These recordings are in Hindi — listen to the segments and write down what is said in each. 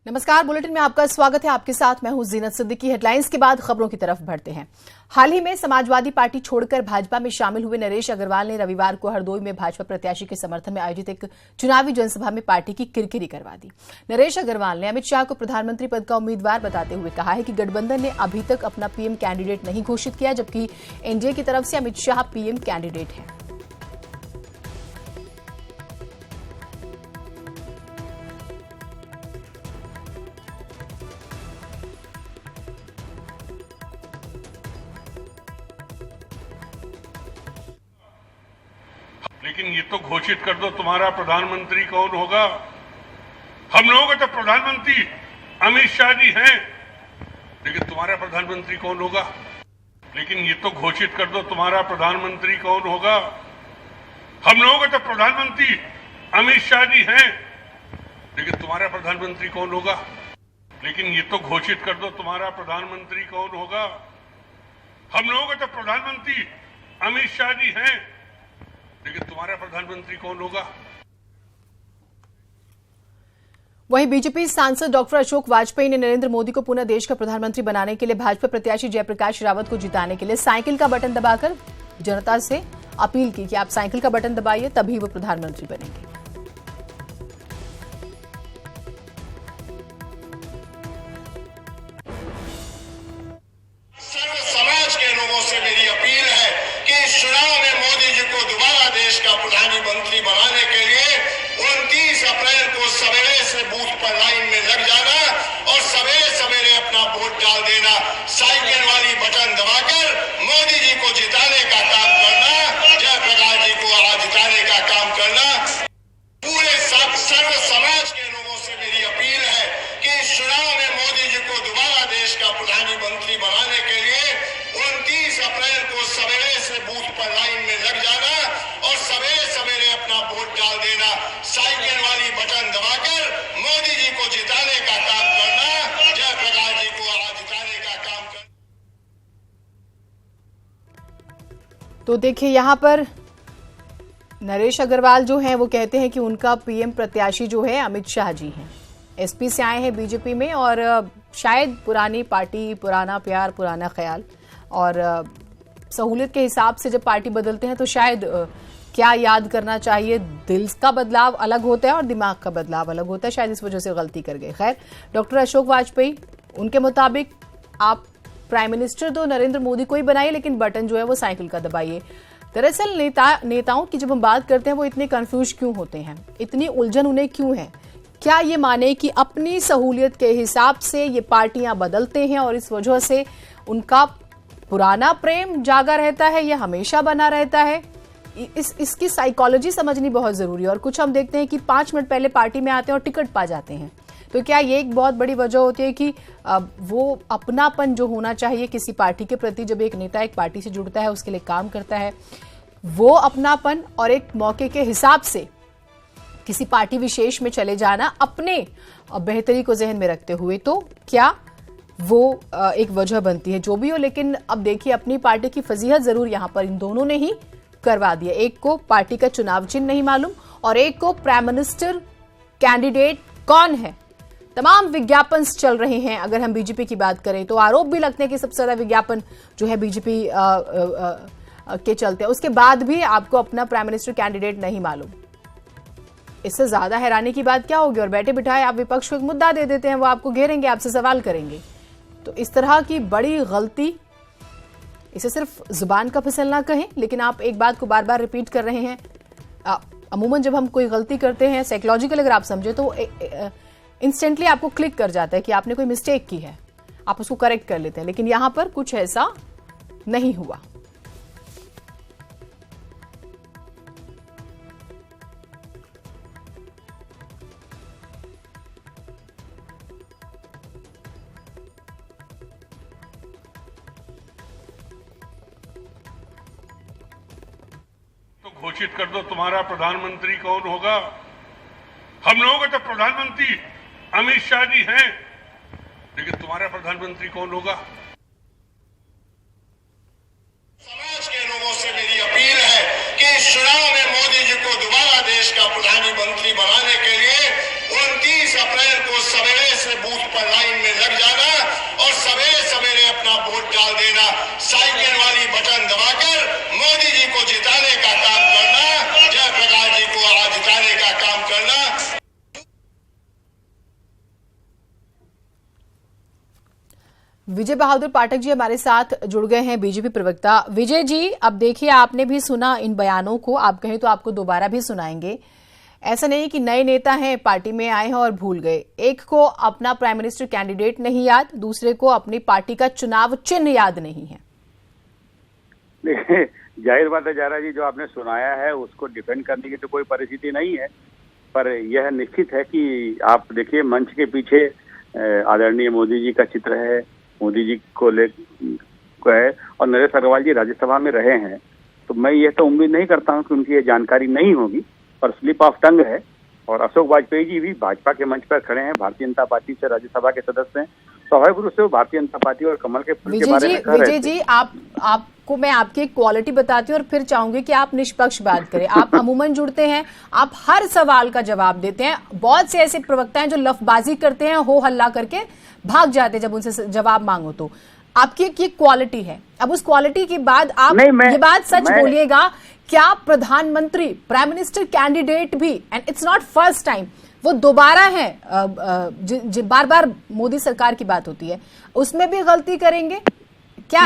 नमस्कार, बुलेटिन में आपका स्वागत है। आपके साथ मैं हूं जीनत सिद्दीकी। हेडलाइंस के बाद खबरों की तरफ बढ़ते हैं। हाल ही में समाजवादी पार्टी छोड़कर भाजपा में शामिल हुए नरेश अग्रवाल ने रविवार को हरदोई में भाजपा प्रत्याशी के समर्थन में आयोजित एक चुनावी जनसभा में पार्टी की किरकिरी करवा दी। नरेश अग्रवाल ने अमित शाह को प्रधानमंत्री पद का उम्मीदवार बताते हुए कहा है कि गठबंधन ने अभी तक अपना पीएम कैंडिडेट नहीं घोषित किया, जबकि एनडीए की तरफ से अमित शाह पीएम कैंडिडेट हैं। लेकिन ये तो घोषित कर दो तुम्हारा प्रधानमंत्री कौन होगा। हम लोगों के तो प्रधानमंत्री अमित शाह जी हैं, लेकिन तुम्हारा प्रधानमंत्री कौन होगा। लेकिन ये तो घोषित कर दो तुम्हारा प्रधानमंत्री कौन होगा। हम लोगों के तो प्रधानमंत्री अमित शाह जी हैं, लेकिन तुम्हारा प्रधानमंत्री कौन होगा। लेकिन ये तो घोषित कर दो तुम्हारा प्रधानमंत्री कौन होगा। हम लोगों के तो प्रधानमंत्री अमित शाह जी हैं, लेकिन तुम्हारा प्रधानमंत्री कौन होगा। वहीं बीजेपी सांसद डॉक्टर अशोक वाजपेयी ने नरेंद्र मोदी को पुनः देश का प्रधानमंत्री बनाने के लिए भाजपा प्रत्याशी जयप्रकाश रावत को जिताने के लिए साइकिल का बटन दबाकर जनता से अपील की कि आप साइकिल का बटन दबाइए, तभी वो प्रधानमंत्री बनेंगे। सर्व समाज के लोगों से मेरी अपील है कि इस चुनाव में मोदी जी को दोबारा देश का प्रधानमंत्री बनाने के लिए 29 अप्रैल को सवेरे से बूथ पर लाइन में लग जाना और सवेरे सवेरे अपना वोट डाल देना। साइकिल वाली बटन दबाकर मोदी जी को जिताने का काम करना, जयप्रकाश जी को जिताने का काम करना। पूरे सर्व समाज के लोगों से मेरी अपील है कि इस चुनाव में मोदी जी को दोबारा देश का प्रधानमंत्री बनाने के लिए 29 अप्रैल को सवेरे से बूथ पर लाइन में लग जाना और सवेरे सवेरे अपना वोट डाल देना। साइकिल वाली बटन दबाकर मोदी जी को जिताने का काम करना, जयप्रकाश जी को जिताने का काम करना। तो देखिए, यहां पर नरेश अग्रवाल जो हैं वो कहते हैं कि उनका पीएम प्रत्याशी जो है अमित शाह जी हैं। एसपी से आए हैं बीजेपी में और शायद पुरानी पार्टी, पुराना प्यार, पुराना ख्याल और सहूलियत के हिसाब से जब पार्टी बदलते हैं तो शायद क्या याद करना चाहिए, दिल का बदलाव अलग होता है और दिमाग का बदलाव अलग होता है। शायद इस वजह से गलती कर गए। खैर, डॉक्टर अशोक वाजपेयी, उनके मुताबिक आप प्राइम मिनिस्टर तो नरेंद्र मोदी को ही बनाइए, लेकिन बटन जो है वो साइकिल का दबाइए। दरअसल नेताओं की जब हम बात करते हैं वो इतने कंफ्यूज क्यों होते हैं, इतनी उलझन उन्हें क्यों है। क्या ये माने कि अपनी सहूलियत के हिसाब से ये पार्टियां बदलते हैं और इस वजह से उनका पुराना प्रेम जागा रहता है या हमेशा बना रहता है। इसकी साइकोलॉजी समझनी बहुत जरूरी है। और कुछ हम देखते हैं कि 5 मिनट पहले पार्टी में आते हैं और टिकट पा जाते हैं। तो क्या ये एक बहुत बड़ी वजह होती है कि वो अपनापन जो होना चाहिए किसी पार्टी के प्रति, जब एक नेता एक पार्टी से जुड़ता है, उसके लिए काम करता है, वो अपनापन और एक मौके के हिसाब से किसी पार्टी विशेष में चले जाना अपने बेहतरी को जहन में रखते हुए, तो क्या वो एक वजह बनती है। जो भी हो, लेकिन अब देखिए, अपनी पार्टी की फजीहत जरूर यहां पर इन दोनों ने ही करवा दिया। एक को पार्टी का चुनाव चिन्ह नहीं मालूम और एक को प्राइम मिनिस्टर कैंडिडेट कौन है। तमाम विज्ञापन चल रहे हैं। अगर हम बीजेपी की बात करें तो आरोप भी लगते हैं कि सबसे ज्यादा विज्ञापन जो है बीजेपी के चलते हैं। उसके बाद भी आपको अपना प्राइम मिनिस्टर कैंडिडेट नहीं मालूम। इससे ज्यादा हैरानी की बात क्या होगी। और बैठे बिठाए आप विपक्ष को एक मुद्दा दे देते हैं, वो आपको घेरेंगे, आपसे सवाल करेंगे। तो इस तरह की बड़ी गलती, इसे सिर्फ जुबान का फिसलना कहें, लेकिन आप एक बात को बार बार रिपीट कर रहे हैं। अमूमन जब हम कोई गलती करते हैं, साइकोलॉजिकल अगर आप समझे तो इंस्टेंटली आपको क्लिक कर जाता है कि आपने कोई मिस्टेक की है, आप उसको करेक्ट कर लेते हैं। लेकिन यहां पर कुछ ऐसा नहीं हुआ। तो घोषित कर दो तुम्हारा प्रधानमंत्री कौन होगा। हम लोगों के तो प्रधानमंत्री अमित शाह जी हैं, लेकिन तुम्हारा प्रधानमंत्री कौन होगा। समाज के लोगों से मेरी अपील है कि इस चुनाव में मोदी जी को दोबारा देश का प्रधानमंत्री बनाने के लिए 29 अप्रैल को सवेरे से बूथ पर लाइन में लग जाना और सवेरे सवेरे अपना वोट डाल देना, साइकिल वाली बटन दबाकर मोदी जी को जिताने का काम करना, जयप्रकाश जी को आज जिताने का काम करना। विजय बहादुर पाठक जी हमारे साथ जुड़ गए हैं, बीजेपी प्रवक्ता। विजय जी, अब देखिए, आपने भी सुना इन बयानों को, आप कहें तो आपको दोबारा भी सुनाएंगे। ऐसा नहीं कि नए नेता हैं, पार्टी में आए हैं और भूल गए। एक को अपना प्राइम मिनिस्टर कैंडिडेट नहीं याद, दूसरे को अपनी पार्टी का चुनाव चिन्ह याद नहीं है। देखिए, जाहिर बात है जारा जी, जो आपने सुनाया है उसको डिफेंड करने की तो कोई परिस्थिति नहीं है, पर यह निश्चित है कि आप देखिए मंच के पीछे आदरणीय मोदी जी का चित्र है, मोदी जी को है, और नरेश अग्रवाल जी राज्यसभा में रहे हैं, तो मैं ये तो उम्मीद नहीं करता हूं कि उनकी ये जानकारी नहीं होगी, पर स्लिप ऑफ टंग है। और अशोक वाजपेयी जी भी भाजपा के मंच पर खड़े हैं, भारतीय जनता पार्टी से राज्यसभा के सदस्य हैं, स्वाभाविक रूप से वो भारतीय जनता पार्टी और कमल के फूल के बारे में कह रहे थे। विजय जी, आपको मैं आपकी एक क्वालिटी बताती हूँ और फिर चाहूंगी कि आप निष्पक्ष बात करें। आप अमूमन जुड़ते हैं, आप हर सवाल का जवाब देते हैं। बहुत से ऐसे प्रवक्ता हैं जो लफबाजी करते हैं, हो हल्ला करके भाग जाते हैं जब उनसे जवाब मांगो तो। आपकी ये क्वालिटी है। अब उस क्वालिटी के बाद आप ये बात सच बोलिएगा, क्या प्रधानमंत्री प्राइम मिनिस्टर कैंडिडेट भी, and it's not first time, वो दोबारा है, बार बार मोदी सरकार की बात होती है, उसमें भी गलती करेंगे क्या?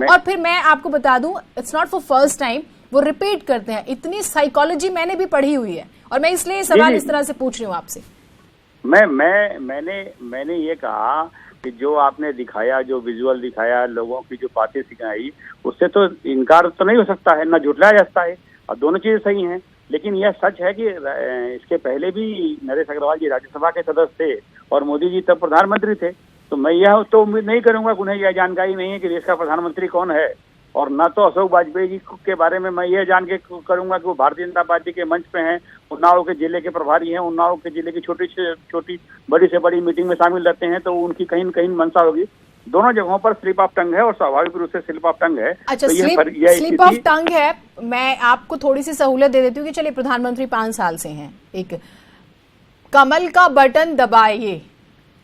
और फिर मैं आपको बता दूं, it's not for first time, वो रिपीट करते हैं। इतनी साइकोलॉजी मैंने भी पढ़ी हुई है, और मैं इसलिए सवाल इस तरह से पूछ रही हूँ आपसे। मैंने ये कहा कि जो आपने दिखाया, जो विजुअल दिखाया, लोगों की जो बातें सिखाई, उससे तो इनकार तो नहीं हो सकता है, ना झुटलाया जा सकता है, और दोनों चीजें सही हैं। लेकिन यह सच है कि इसके पहले भी नरेश अग्रवाल जी राज्यसभा के सदस्य थे और मोदी जी तब प्रधानमंत्री थे, तो मैं यह तो उम्मीद नहीं करूंगा कि उन्हें यह जानकारी नहीं है कि देश का प्रधानमंत्री कौन है, और न तो अशोक वाजपेयी जी के बारे में मैं ये जान के करूंगा कि वो भारतीय जनता पार्टी के मंच पे हैं, उन्नाव के जिले के प्रभारी हैं, उन्नाव के जिले की छोटी से छोटी, बड़ी से बड़ी मीटिंग में शामिल रहते हैं, तो उनकी कहीं न कहीं मंशा होगी। दोनों जगहों पर स्लिप ऑफ टंग है, और स्वाभाविक रूप से स्लिप ऑफ टंग है। अच्छा, तो स्लिप ऑफ टंग है। मैं आपको थोड़ी सी सहूलियत दे देती हूँ कि चलिए प्रधानमंत्री 5 साल से हैं, एक कमल का बटन दबाइए,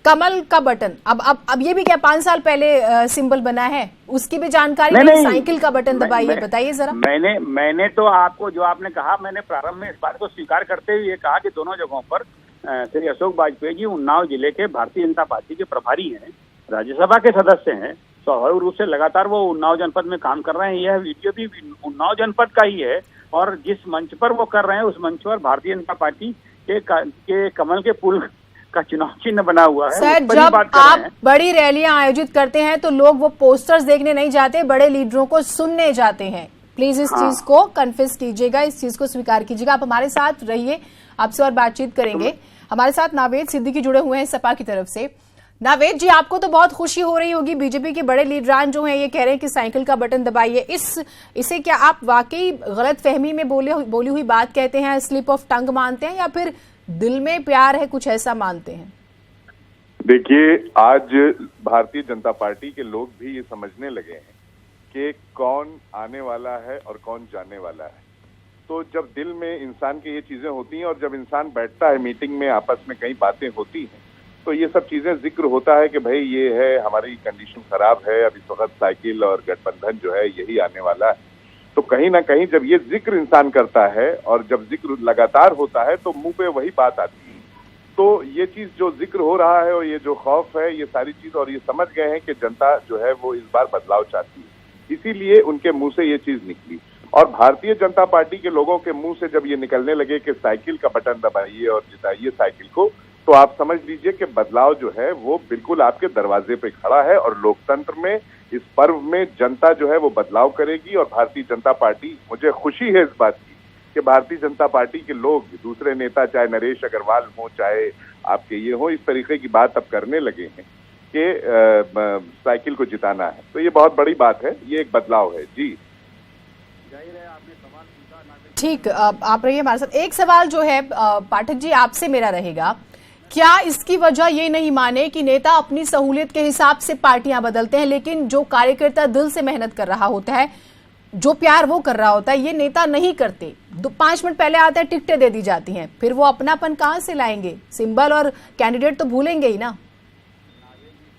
कमल का बटन, अब ये भी क्या 5 साल पहले सिंबल बना है, उसकी भी जानकारी नहीं। साइकिल का बटन दबाइए, बताइए जरा। मैंने तो आपको जो आपने कहा, मैंने प्रारंभ में इस बात को स्वीकार करते हुए कहा कि दोनों जगहों पर श्री अशोक वाजपेयी जी उन्नाव जिले के भारतीय जनता पार्टी के प्रभारी हैं, राज्यसभा के सदस्य हैं, स्वाभाविक रूप से लगातार वो उन्नाव जनपद में काम कर रहे हैं। यह वीडियो भी उन्नाव जनपद का ही है, और जिस मंच पर वो कर रहे हैं उस मंच पर भारतीय जनता पार्टी के कमल के फूल का चुनाव चिन्ह बना हुआ है। सर, जब आप बड़ी रैलियां आयोजित करते हैं तो लोग वो पोस्टर्स देखने नहीं जाते, बड़े लीडरों को सुनने जाते हैं। प्लीज इस चीज को कन्फेस कीजिएगा, इस चीज को स्वीकार कीजिएगा। आप हमारे साथ रहिए, आपसे और बातचीत करेंगे। हमारे साथ नावेद सिद्दीकी जुड़े हुए हैं सपा की तरफ से। नावेद जी, आपको तो बहुत खुशी हो रही होगी, बीजेपी के बड़े लीडरान जो हैं ये कह रहे हैं कि साइकिल का बटन दबाइए। इसे क्या आप वाकई गलत फहमी में बोली हुई बात कहते हैं, स्लिप ऑफ टंग मानते हैं, या फिर दिल में प्यार है, कुछ ऐसा मानते हैं? देखिए, आज भारतीय जनता पार्टी के लोग भी ये समझने लगे हैं कि कौन आने वाला है और कौन जाने वाला है। तो जब दिल में इंसान की ये चीजें होती हैं, और जब इंसान बैठता है मीटिंग में, आपस में कई बातें होती हैं, तो ये सब चीजें जिक्र होता है कि भाई ये है, हमारी कंडीशन खराब है, अब इस वक्त साइकिल और गठबंधन जो है यही आने वाला है। तो कहीं ना कहीं जब ये जिक्र इंसान करता है, और जब जिक्र लगातार होता है, तो मुंह पे वही बात आती है। तो ये चीज जो जिक्र हो रहा है, और ये जो खौफ है, ये सारी चीज, और ये समझ गए हैं कि जनता जो है वो इस बार बदलाव चाहती है, इसीलिए उनके मुंह से ये चीज निकली। और भारतीय जनता पार्टी के लोगों के मुंह से जब ये निकलने लगे कि साइकिल का बटन दबाइए और जिताइए साइकिल को, तो आप समझ लीजिए कि बदलाव जो है वो बिल्कुल आपके दरवाजे पे खड़ा है। और लोकतंत्र में, इस पर्व में जनता जो है वो बदलाव करेगी। और भारतीय जनता पार्टी, मुझे खुशी है इस बात की कि भारतीय जनता पार्टी के लोग, दूसरे नेता, चाहे नरेश अग्रवाल हो, चाहे आपके ये हो, इस तरीके की बात अब करने लगे हैं कि साइकिल को जिताना है। तो ये बहुत बड़ी बात है, ये एक बदलाव है। जी ठीक, आप रहिए हमारे साथ। एक सवाल जो है पाठक जी आपसे मेरा रहेगा, क्या इसकी वजह ये नहीं माने कि नेता अपनी सहूलियत के हिसाब से पार्टियां बदलते हैं, लेकिन जो कार्यकर्ता दिल से मेहनत कर रहा होता है जो प्यार वो कर रहा होता है ये नेता नहीं करते। 5 मिनट पहले आते हैं, टिकटें दे दी जाती हैं, फिर वो अपनापन कहां से लाएंगे? सिंबल और कैंडिडेट तो भूलेंगे ही ना।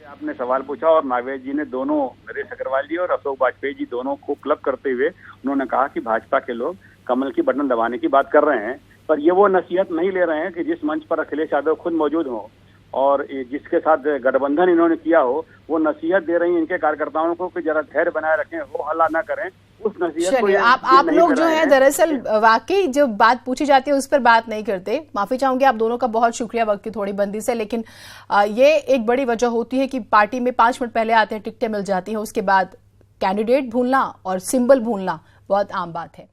आपने सवाल पूछा और नावेद जी ने दोनों, नरेश अग्रवाल जी और अशोक वाजपेयी जी दोनों को क्लब करते हुए उन्होंने कहा कि भाजपा के लोग कमल की बटन दबाने की बात कर रहे हैं, पर ये वो नसीहत नहीं ले रहे हैं कि जिस मंच पर अखिलेश यादव खुद मौजूद हो और जिसके साथ गठबंधन इन्होंने किया हो, वो नसीहत दे रही है इनके कार्यकर्ताओं को कि जरा धैर्य बनाए रखें, हो हल्ला ना करें। उस नसीहत को आप लोग जो है दरअसल वाकई जो बात पूछी जाती है उस पर बात नहीं करते। माफी चाहूंगी आप दोनों का, बहुत शुक्रिया वक्त की थोड़ी बंदी से, लेकिन ये एक बड़ी वजह होती है कि पार्टी में 5 मिनट पहले आते हैं, टिकटें मिल जाती हैं, उसके बाद कैंडिडेट भूलना और सिंबल भूलना बहुत आम बात है।